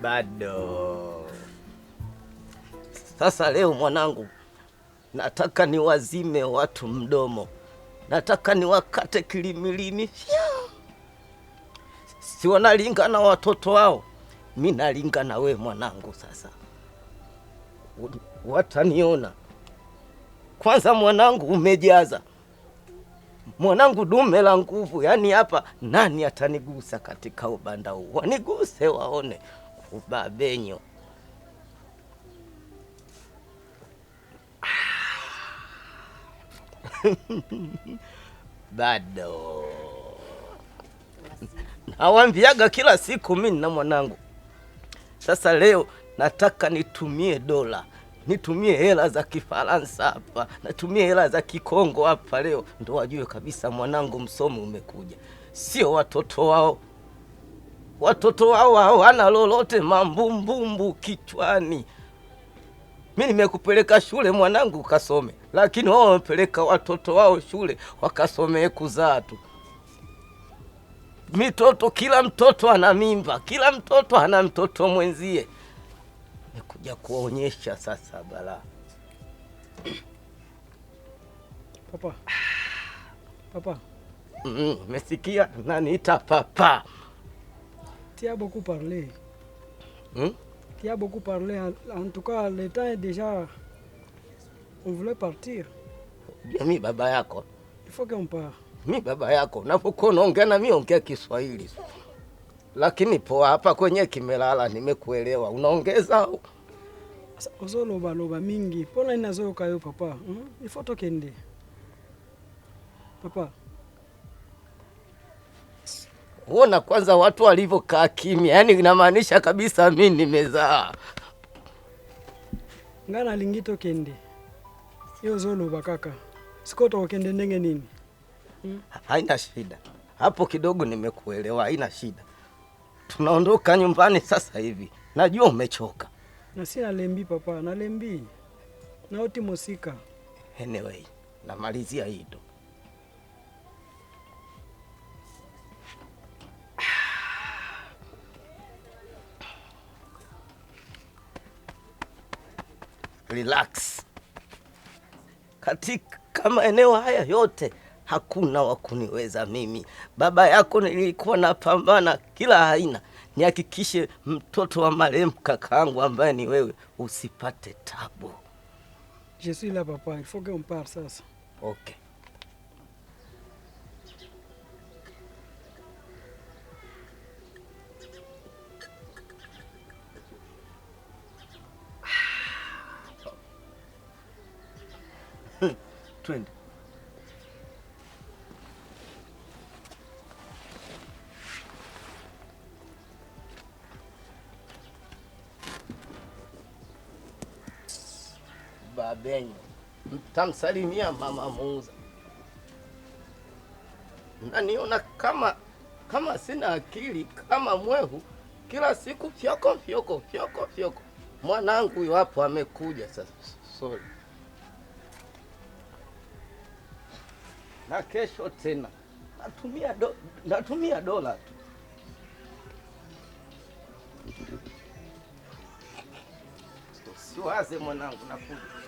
Bado. Sasa leo mwanangu, nataka niwazime watu mdomo, nataka niwakate kilimilimi. Si wanalinga na watoto wao, mimi nalinga na we mwanangu. Sasa wataniona kwanza, mwanangu umejaza, mwanangu dume la nguvu. Yani hapa nani atanigusa katika ubanda huu? Waniguse waone ubabenyo. Bado nawambiaga kila siku mimi na mwanangu. Sasa leo nataka nitumie dola, nitumie hela za Kifaransa hapa, natumie hela za Kikongo hapa leo, ndo wajue kabisa mwanangu msomi umekuja. Sio watoto wao, watoto wao hawana lolote, mambumbumbu kichwani. Mimi nimekupeleka shule mwanangu ukasome, lakini wao wamepeleka watoto wao shule wakasomee kuzaa tu. Mitoto, kila mtoto ana mimba, kila mtoto ana mtoto mwenzie. Nikuja kuonyesha sasa bala. Papa. Papa. Mesikia naniita papa. Tu as beaucoup parlé. Tu as beaucoup parlé. En tout cas, le temps est déjà... On voulait partir. Mi baba yako. Il faut qu'on parte. Mi baba yako. Unapokuwa unaongea na mimi ongea Kiswahili. Lakini poa hapa kwenye kimelala nimekuelewa. Unaongeza Ozoloba loba mingi. Pona inazoyoka yo papa. Il faut tokende. Papa. Uona kwanza watu walivyokaa kimya. Yaani inamaanisha kabisa mimi nimezaa. Ngana lingi tokende. Yo zoloba kaka. Sikoto tokende ndenge nini? Haina shida. Hapo kidogo nimekuelewa, haina shida. Tunaondoka nyumbani sasa hivi. Najua umechoka. Na sina lembi papa, na lembi. Na oti musika. Anyway, namalizia hii tu. Relax. Katika maeneo haya yote hakuna wakuniweza mimi. Baba yako nilikuwa napambana kila aina nihakikishe mtoto wa marehemu kakaangu ambaye ni wewe usipate tabu. Je suis là papa, il faut qu'on parte sasa. Okay. Twende. Babenyo, mtamsalimia mama muuza. Naniona kama sina akili, kama mwehu, kila siku fyoko fyoko fyoko fyoko. Mwanangu yu hapo amekuja sasa. Sorry. Na kesho tena natumia dola tu. Siwaze mwanangu, nakuja.